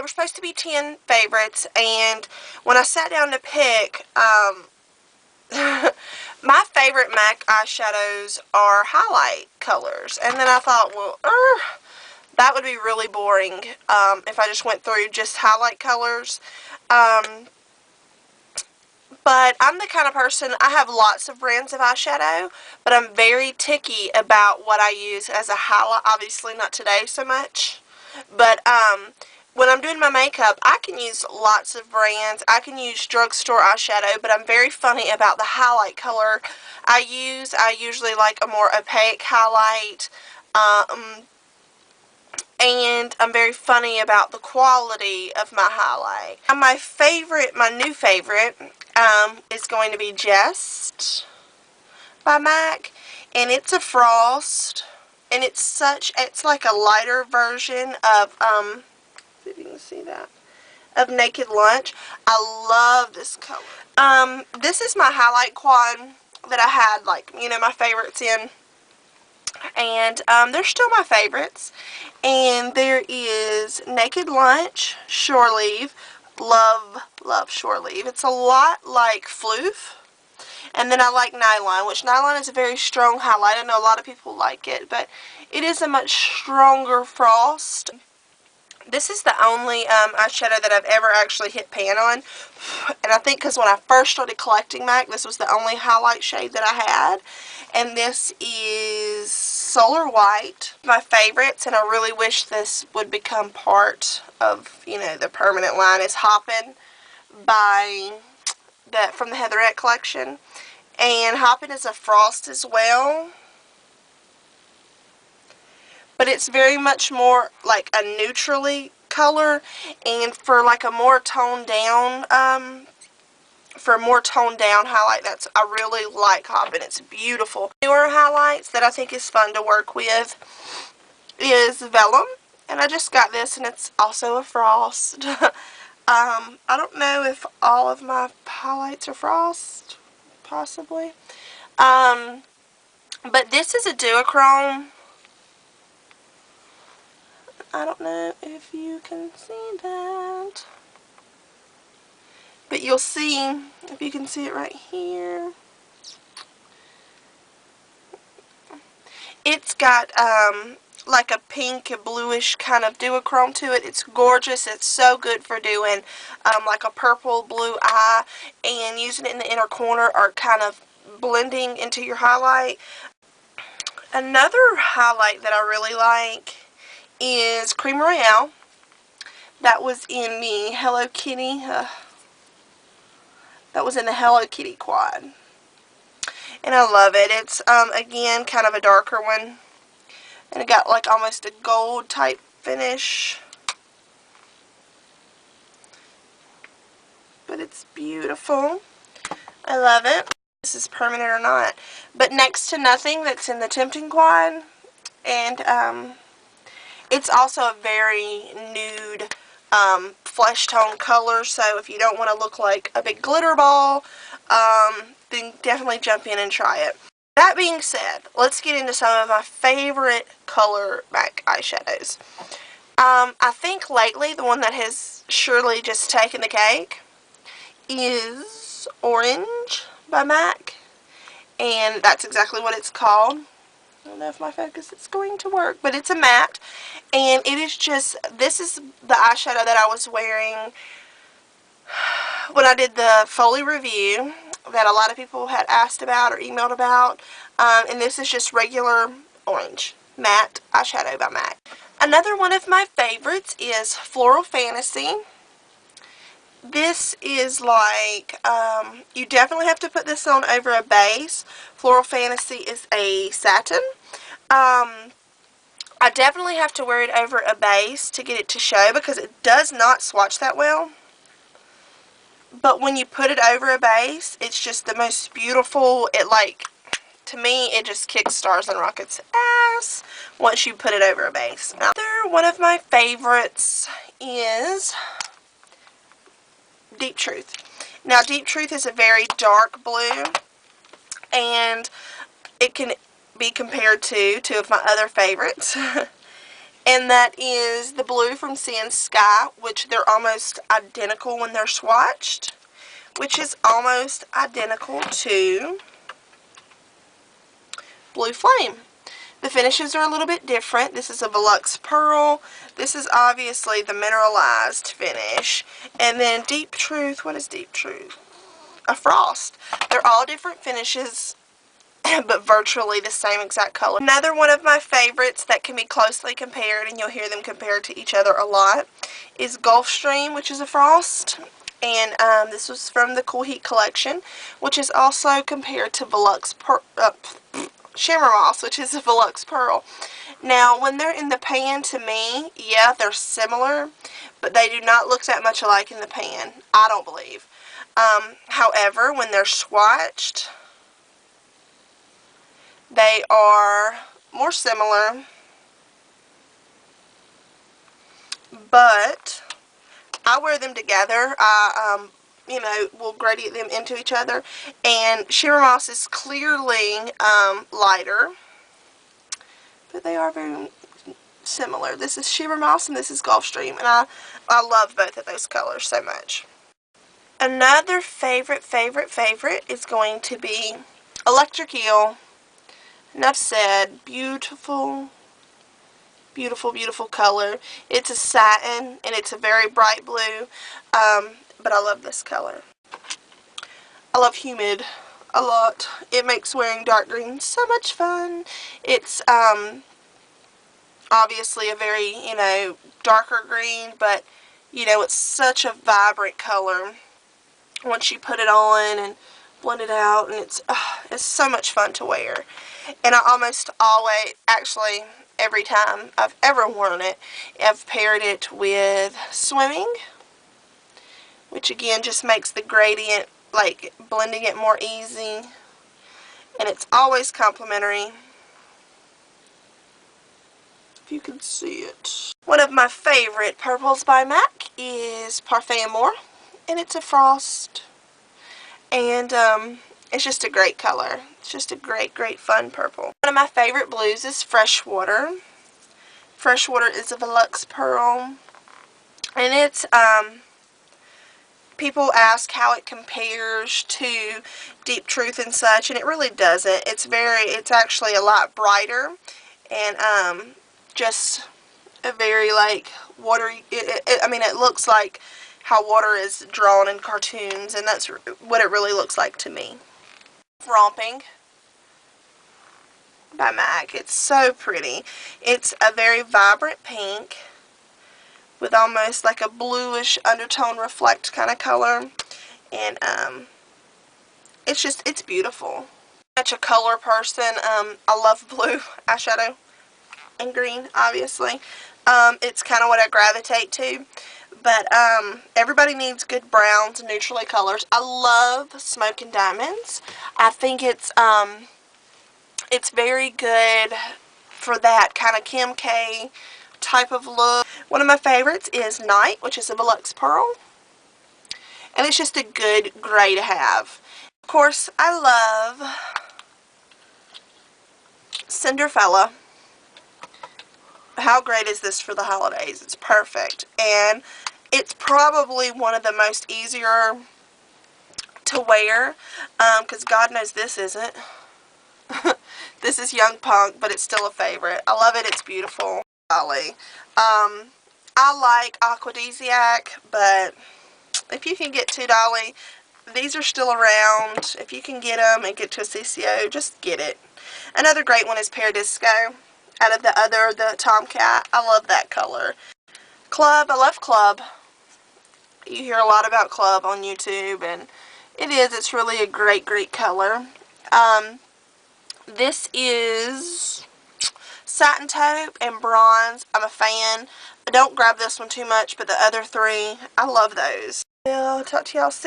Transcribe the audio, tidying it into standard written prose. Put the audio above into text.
were supposed to be 10 favorites, and when I sat down to pick, my favorite MAC eyeshadows are highlight colors. And then I thought, well, that would be really boring if I just went through just highlight colors. But I'm the kind of person, I have lots of brands of eyeshadow, but I'm very picky about what I use as a highlight. Obviously not today so much, but when I'm doing my makeup, I can use lots of brands. I can use drugstore eyeshadow, but I'm very funny about the highlight color I use. I usually like a more opaque highlight, and I'm very funny about the quality of my highlight. And my new favorite, is going to be Jest by MAC, and it's a frost, and it's like a lighter version of, see if you can see that, of Naked Lunch. I love this color. This is my highlight quad that I had, like, you know, my favorites in. And they're still my favorites. And there is Naked Lunch, Shore Leave. Love Shore Leave. It's a lot like Phloof. And then I like Nylon, which Nylon is a very strong highlight. I know a lot of people like it, but it is a much stronger frost. This is the only eyeshadow that I've ever actually hit pan on. And I think because when I first started collecting MAC, this was the only highlight shade that I had. And this is Solar White. My favorites, and I really wish this would become part of, you know, the permanent line, is Hoppin from the Heatherette collection. And Hoppin is a frost as well. But it's very much more like a neutrally color, and for like a more toned down, highlight, I really like Hoppin. It's beautiful. Newer highlights that I think is fun to work with is Vellum, and I just got this, and it's also a frost. I don't know if all of my highlights are frost, possibly. But this is a duochrome. I don't know if you can see that, but you'll see, if you can see it right here, it's got like a pink, a bluish kind of duochrome to it. It's gorgeous. It's so good for doing like a purple blue eye, and using it in the inner corner or kind of blending into your highlight. Another highlight that I really like is Creme Royale. That was in the Hello Kitty, that was in the Hello Kitty quad. And I love it. It's, again, kind of a darker one. And it got like almost a gold type finish. But it's beautiful. I love it. This is permanent or not. But Next to Nothing, that's in the Tempting quad. And, it's also a very nude, flesh tone color, so if you don't want to look like a big glitter ball, then definitely jump in and try it. That being said, let's get into some of my favorite color MAC eyeshadows. I think lately the one that has surely just taken the cake is Orange by MAC, and that's exactly what it's called. I don't know if my focus is going to work, but it's a matte, and it is just, this is the eyeshadow that I was wearing when I did the Foley review that a lot of people had asked about or emailed about, and this is just regular orange matte eyeshadow by MAC. Another one of my favorites is Floral Fantasy. This is like, you definitely have to put this on over a base. Floral Fantasy is a satin. I definitely have to wear it over a base to get it to show, because it does not swatch that well. But when you put it over a base, it's just the most beautiful. It, like, to me, it just kicks stars and rockets ass once you put it over a base. Another one of my favorites is Deep Truth. Now, Deep Truth is a very dark blue, and it can be compared to two of my other favorites. And that is the blue from Sea and Sky, which they're almost identical when they're swatched, which is almost identical to Blue Flame. The finishes are a little bit different. This is a Velux Pearl. This is obviously the mineralized finish. And then Deep Truth, what is Deep Truth? A Frost. They're all different finishes, but virtually the same exact color. Another one of my favorites that can be closely compared, and you'll hear them compared to each other a lot, is Gulfstream, which is a Frost. And this was from the Cool Heat collection, which is also compared to Shimmermoss, which is a Velux Pearl. Now, when they're in the pan, to me, yeah, they're similar, but they do not look that much alike in the pan, I don't believe. However, when they're swatched, they are more similar, but I wear them together. I, you know, will gradient them into each other, and Shimmermoss is clearly lighter, but they are very similar. This is Shimmermoss and this is Gulfstream, and I love both of those colors so much. Another favorite is going to be Electric Eel. Enough said. Beautiful, beautiful, beautiful color. It's a satin, and it's a very bright blue, but I love this color. I love Humid a lot. It makes wearing dark green so much fun. It's obviously a very, you know, darker green, but, you know, it's such a vibrant color once you put it on and blend it out, and it's so much fun to wear. And I almost always, actually every time I've ever worn it, I've paired it with swimming, which again just makes the gradient, like blending it more easy, and it's always complimentary, if you can see it. One of my favorite purples by MAC is Parfait Amour, and it's a Frost, and it's just a great color. It's just a great, great fun purple. One of my favorite blues is Freshwater. Freshwater is a Velux Pearl, and it's people ask how it compares to Deep Truth and such, and it really doesn't. It's actually a lot brighter, and just a very, like, watery, I mean, it looks like how water is drawn in cartoons, and that's what it really looks like to me. Romping by MAC. It's so pretty. It's a very vibrant pink with almost like a bluish undertone reflect kind of color, and it's beautiful. Such a color person. I love blue eyeshadow and green, obviously. It's kind of what I gravitate to, but everybody needs good browns and neutrally colors. I love Smoke and Diamonds. I think it's very good for that kind of Kim K type of look. One of my favorites is Night, which is a Velux Pearl, and it's just a good gray to have. Of course, I love Cinderfella. How great is this for the holidays? It's perfect, and it's probably one of the most easier to wear, because God knows this isn't. This is Young Punk, but it's still a favorite. I love it. It's beautiful. Dolly. I like Aquadesiac, but if you can get to Dolly, these are still around. If you can get them and get to a CCO, just get it. Another great one is Paradisco. Out of the Tomcat, I love that color. Club, I love Club. You hear a lot about Club on YouTube, and it's really a great, great color. This is Satin Taupe and Bronze. I'm a fan. Don't grab this one too much, but the other three, I love those. I'll talk to y'all soon.